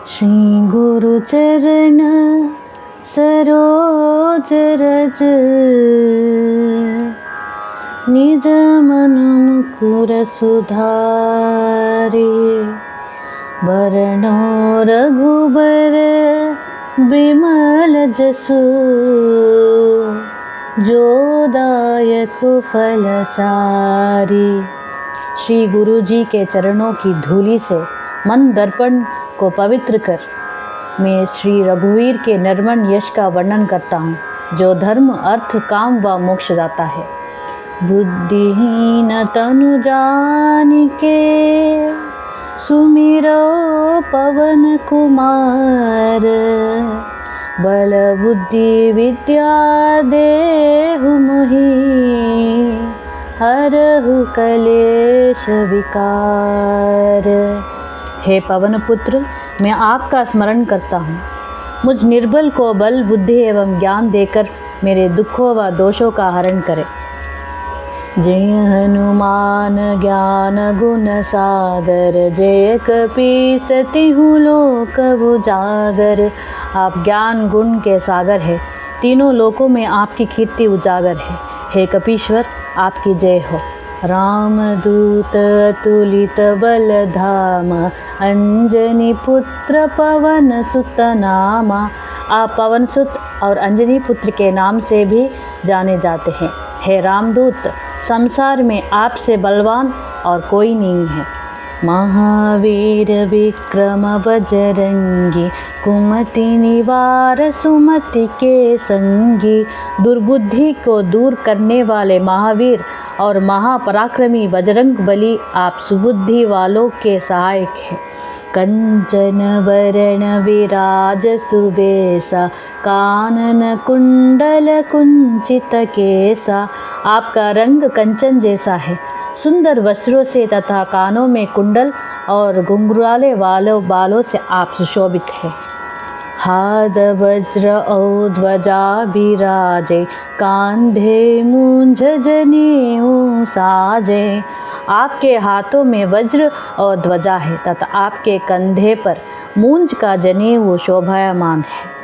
श्री गुरु चरण सरोज रज, निज मन मुकुर सुधारि। बरनौ रघुबर बिमल जसु, जो दायक फलचारि। श्री गुरु जी के चरणों की धूलि से मन दर्पण को पवित्र कर मैं श्री रघुवीर के निर्मल यश का वर्णन करता हूँ, जो धर्म अर्थ काम व मोक्ष दाता है। बुद्धिहीन तनु जानिके, सुमिरो पवन कुमार। बल बुद्धि विद्या देहु मोहि, हरहु कलेश विकार। हे पवन पुत्र, मैं आपका स्मरण करता हूँ। मुझ निर्बल को बल बुद्धि एवं ज्ञान देकर मेरे दुखों व दोषों का हरण करें। जय हनुमान ज्ञान गुण सागर, जय कपीस तिहु लोक उजागर। आप ज्ञान गुण के सागर है, तीनों लोकों में आपकी कीर्ति उजागर है। हे कपीश्वर, आपकी जय हो। रामदूत अतुलित बल धामा, अंजनी पुत्र पवन सुत नामा। आप पवन सुत और अंजनी पुत्र के नाम से भी जाने जाते हैं। हे रामदूत, संसार में आपसे बलवान और कोई नहीं है। महावीर विक्रम बजरंगी, कुमति निवार सुमति के संगी। दुर्बुद्धि को दूर करने वाले महावीर और महापराक्रमी बजरंग बली आप सुबुद्धि वालों के सहायक हैं। कंचन वरण विराज सुबेसा, कानन कुंडल कुंचित केसा। आपका रंग कंचन जैसा है, सुंदर वस्त्रों से तथा कानों में कुंडल और घुंघराले वालों बालों से आप सुशोभित हैं। हाथ वज्र और ध्वजा बिराजे, कांधे मूंज जनेऊ साजे। आपके हाथों में वज्र और ध्वजा है तथा आपके कंधे पर मूंज का जनेऊ शोभायमान है।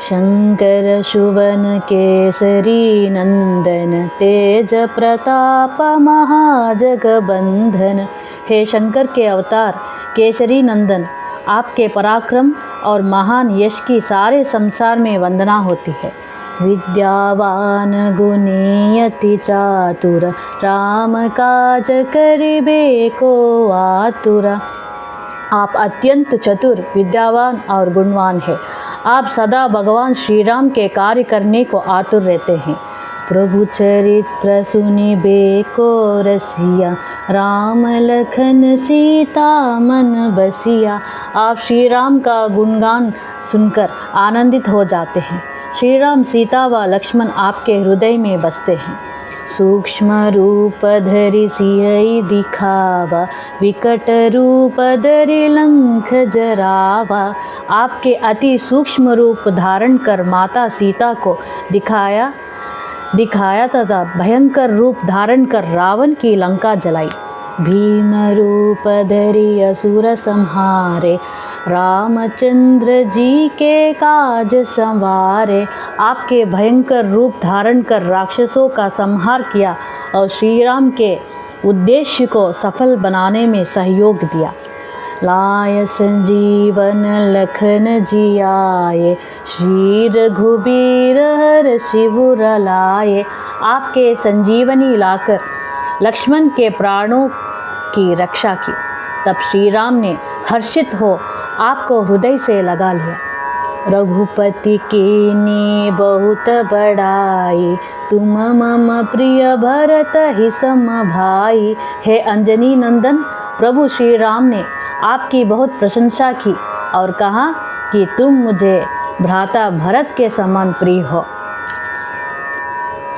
शंकर सुवन केसरी नंदन, तेज प्रताप महाजगबंधन। हे शंकर के अवतार केसरी नंदन, आपके पराक्रम और महान यश की सारे संसार में वंदना होती है। विद्यावान गुणी अति चातुर, राम काज करिबे को आतुर। आप अत्यंत चतुर, विद्यावान और गुणवान हैं। आप सदा भगवान श्री राम के कार्य करने को आतुर रहते हैं। प्रभु चरित्र सुनिबे को रसिया, राम लखन सीता मन बसिया। आप श्री राम का गुणगान सुनकर आनंदित हो जाते हैं। श्री राम, सीता व लक्ष्मण आपके हृदय में बसते हैं। सूक्ष्म रूप धरि सियहि दिखावा, विकट रूप धरि लंक जरावा। आपके अति सूक्ष्म रूप धारण कर माता सीता को दिखाया तथा भयंकर रूप धारण कर रावण की लंका जलाई। भीम रूप धरि असुर संहारे, रामचंद्र जी के काज संवारे। आपके भयंकर रूप धारण कर राक्षसों का संहार किया और श्री राम के उद्देश्य को सफल बनाने में सहयोग दिया। लाय संजीवन लखन जियाए, श्री रघुबीर हर शिवर लाए। आपके संजीवनी लाकर लक्ष्मण के प्राणों की रक्षा की। तब श्री राम ने हर्षित हो आपको हृदय से लगा लिया। रघुपति कीन्ही बहुत बड़ाई, तुम मम प्रिय भरत ही सम भाई। हे अंजनी नंदन, प्रभु श्री राम ने आपकी बहुत प्रशंसा की और कहा कि तुम मुझे भ्राता भरत के समान प्रिय हो।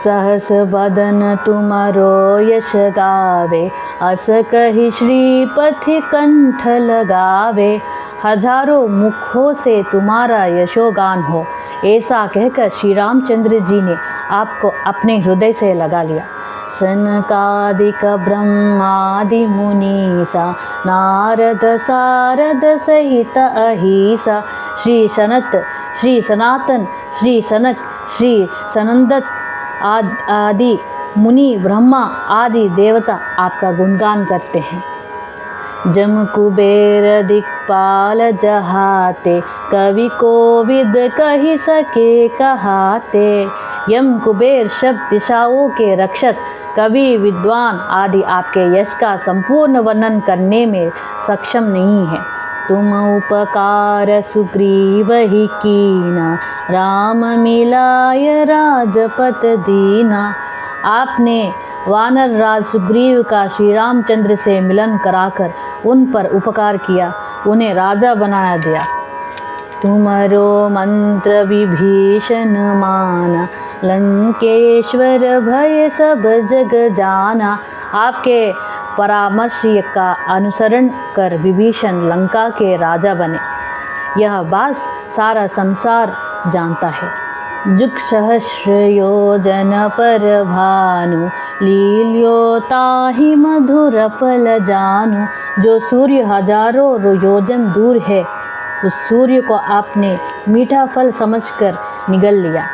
सहस बदन तुमरो यश गावे, अस कहि श्रीपति कंठ लगावे। हजारों मुखों से तुम्हारा यशोगान हो, ऐसा कहकर श्री रामचंद्र जी ने आपको अपने हृदय से लगा लिया। सनकादिक ब्रह्मादि मुनीसा नारद सारद सहित अहिसा श्री सनत श्री सनातन श्री सनक श्री सनंदत आदि मुनि ब्रह्मा आदि देवता आपका गुणगान करते हैं। जम कुबेर दिक्पाल जहाते कवि कोविद कही सके कहाते। यम कुबेर शब्द दिशाओं के रक्षक कवि विद्वान आदि आपके यश का संपूर्ण वर्णन करने में सक्षम नहीं है। तुम उपकार सुग्रीव ही कीना राम मिलाय राजपत दीना। आपने वानर राज सुग्रीव का श्री रामचंद्र से मिलन कराकर उन पर उपकार किया, उन्हें राजा बना दिया। तुमरो मंत्र विभीषण माना लंकेश्वर भय सब जग जाना। आपके परामर्श का अनुसरण कर विभीषण लंका के राजा बने, यह बात सारा संसार जानता है। जुग सहस्र योजन पर भानु लील्यो ताहि मधुर फल जानु। जो सूर्य हजारों योजन दूर है, उस सूर्य को आपने मीठा फल समझकर निगल लिया।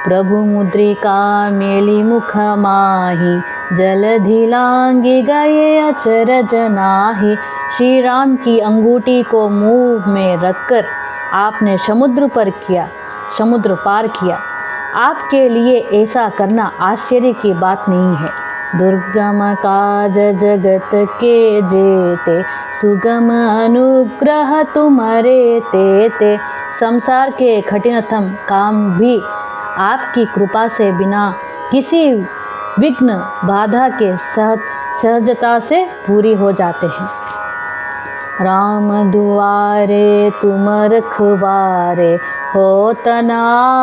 प्रभु मुद्रिका मेली मुख माही जलधि लांगी गए अचरज नाही। श्री राम की अंगूठी को मुंह में रखकर आपने समुद्र पार किया। आपके लिए ऐसा करना आश्चर्य की बात नहीं है। दुर्गम काज जगत के जेते सुगम अनुग्रह तुम्हारे तेते। संसार के कठिनतम काम भी आपकी कृपा से बिना किसी विघ्न बाधा के सहजता से पूरी हो जाते हैं। राम दुआरे तुम रखवारे हो तना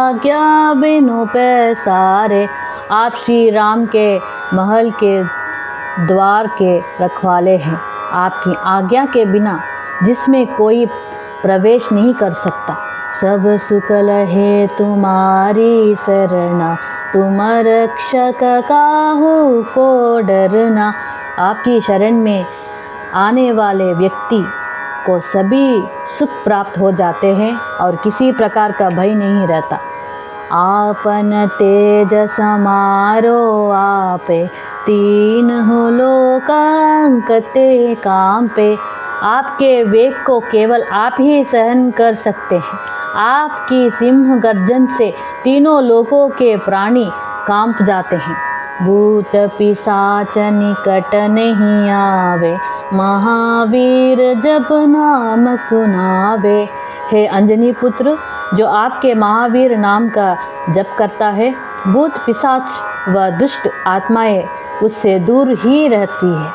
आज्ञा बिनु पैसारे। आप श्री राम के महल के द्वार के रखवाले हैं। आपकी आज्ञा के बिना जिसमें कोई प्रवेश नहीं कर सकता। सब सुकल है तुम्हारी शरणा तुम रक्षक काहू को डरना। आपकी शरण में आने वाले व्यक्ति को सभी सुख प्राप्त हो जाते हैं और किसी प्रकार का भय नहीं रहता। आपन तेज समारो आपे तीन हो लोकांकते काम पे। आपके वेग को केवल आप ही सहन कर सकते हैं। आपकी सिंह गर्जन से तीनों लोकों के प्राणी कांप जाते हैं। भूत पिशाच निकट नहीं आवे महावीर जब नाम सुनावे। हे अंजनी पुत्र, जो आपके महावीर नाम का जप करता है, भूत पिशाच व दुष्ट आत्माएं उससे दूर ही रहती है।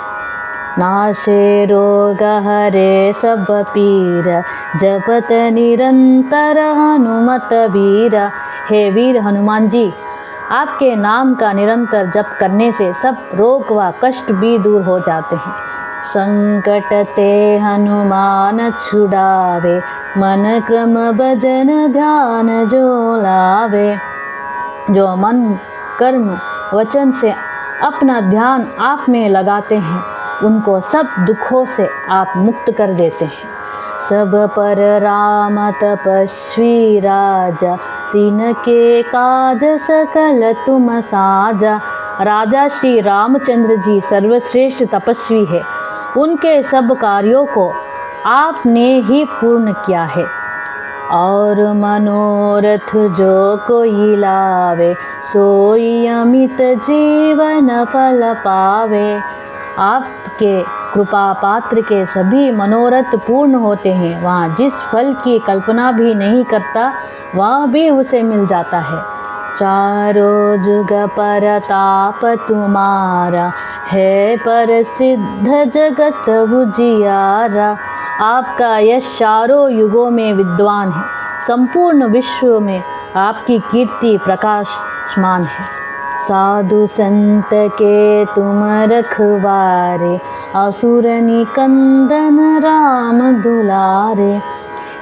नाशे रोग हरे सब पीर जपत निरंतर हनुमत वीर। हे वीर हनुमान जी, आपके नाम का निरंतर जप करने से सब रोग व कष्ट भी दूर हो जाते हैं। संकट ते हनुमान छुड़ावे मन क्रम भजन ध्यान जो लावे। जो मन कर्म वचन से अपना ध्यान आप में लगाते हैं, उनको सब दुखों से आप मुक्त कर देते हैं। सब पर राम तपस्वी राजा तिनके काज सकल तुम साजा। राजा श्री रामचंद्र जी सर्वश्रेष्ठ तपस्वी है। उनके सब कार्यों को आपने ही पूर्ण किया है। और मनोरथ जो कोई लावे सोई अमित जीवन फल पावे। आपके कृपा पात्र के सभी मनोरथ पूर्ण होते हैं। वहाँ जिस फल की कल्पना भी नहीं करता, वह भी उसे मिल जाता है। चारों जुग परताप तुम्हारा है प्रसिद्ध जगत उजियारा। आपका यश चारों युगों में विद्वान है। संपूर्ण विश्व में आपकी कीर्ति प्रकाशमान है। साधु संत के तुम रखवारे असुर निकंदन राम दुलारे।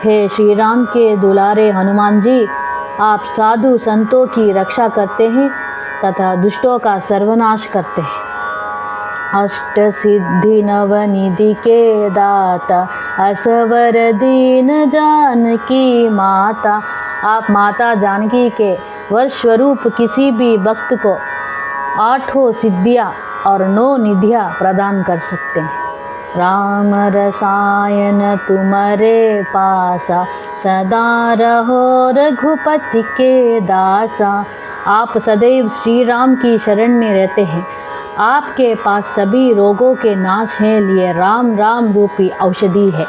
हे श्री राम के दुलारे हनुमान जी, आप साधु संतों की रक्षा करते हैं। तथा दुष्टों का सर्वनाश करते हैं। अष्ट सिद्धि नवनिधि के दाता, असवर दीन जानकी माता। आप माता जानकी के वर स्वरूप किसी भी भक्त को 8 सिद्धियाँ और 9 निधियाँ प्रदान कर सकते हैं। राम रसायन तुम्हारे पासा, सदा रहो रघुपति के दासा। आप सदैव श्री राम की शरण में रहते हैं। आपके पास सभी रोगों के नाश के लिए राम राम रूपी औषधि है।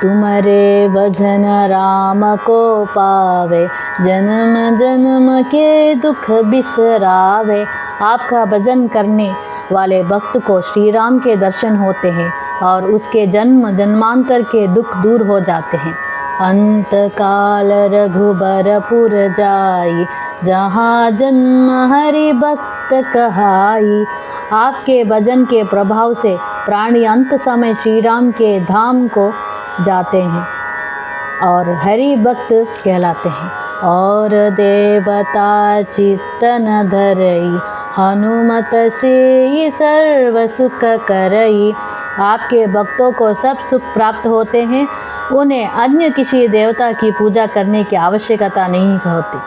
तुम्हारे भजन राम को पावे, जन्म जन्म के दुख बिसरावे। आपका भजन करने वाले भक्त को श्री राम के दर्शन होते हैं और उसके जन्म जन्मांतर के दुख दूर हो जाते हैं। अंत काल रघुबरपुर जाई, जहाँ जन्म हरि भक्त कहाई। आपके भजन के प्रभाव से प्राणी अंत समय श्री राम के धाम को जाते हैं और हरि भक्त कहलाते हैं। और देवता चित्तन धरई, हनुमत से सर्व सुख करई। आपके भक्तों को सब सुख प्राप्त होते हैं। उन्हें अन्य किसी देवता की पूजा करने की आवश्यकता नहीं होती।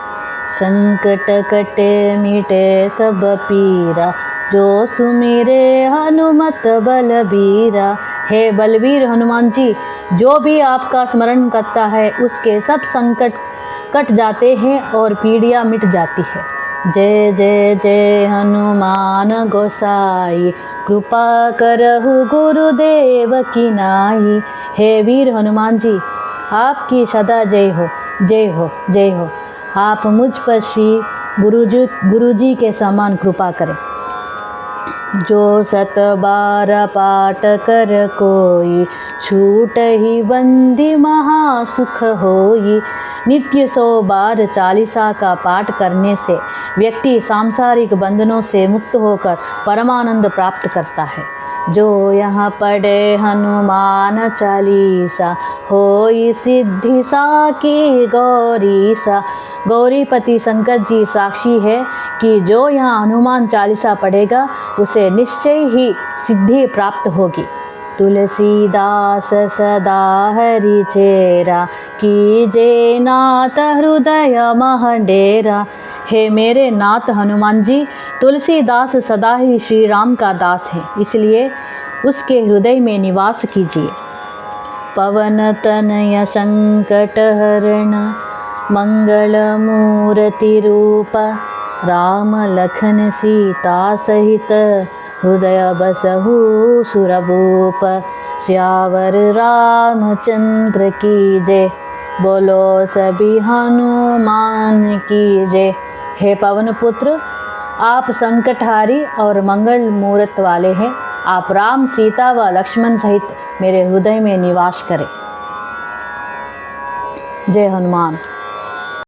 संकट कटे मिटे सब पीरा, जो सुमिरे हनुमत बलबीरा। हे बलबीर हनुमान जी, जो भी आपका स्मरण करता है उसके सब संकट कट जाते हैं और पीड़ियाँ मिट जाती है। जय जय जय हनुमान गोसाई, कृपा करहु गुरुदेव की नाई। हे वीर हनुमान जी, आपकी सदा जय हो, जय हो, जय हो। आप मुझ पर श्री गुरुजी के समान कृपा करें। जो 7 बार पाठ कर कोई, छूट ही बंदी महासुख होई। नित्य 100 बार चालीसा का पाठ करने से व्यक्ति सांसारिक बंधनों से मुक्त होकर परमानंद प्राप्त करता है। जो यहाँ पढ़े हनुमान चालीसा, होई सिद्धि साकी गौरीसा। गौरीपति शंकर जी साक्षी है कि जो यहाँ हनुमान चालीसा पढ़ेगा उसे निश्चय ही सिद्धि प्राप्त होगी। तुलसीदास सदा हरि चेरा, कीजे नाथ हृदय मह डेरा। हे मेरे नाथ हनुमान जी, तुलसीदास सदा ही श्री राम का दास है, इसलिए उसके हृदय में निवास कीजिए। पवन तनय संकट हरण, मंगल मूर्ति रूप। राम लखन सीता सहित, हृदय बसहु सुरभूप। श्यावर रामचंद्र की जय, बोलो सभी हनुमान की जय। हे पवन पुत्र, आप संकटहारी और मंगल मूर्त वाले हैं। आप राम, सीता व लक्ष्मण सहित मेरे हृदय में निवास करें। जय हनुमान।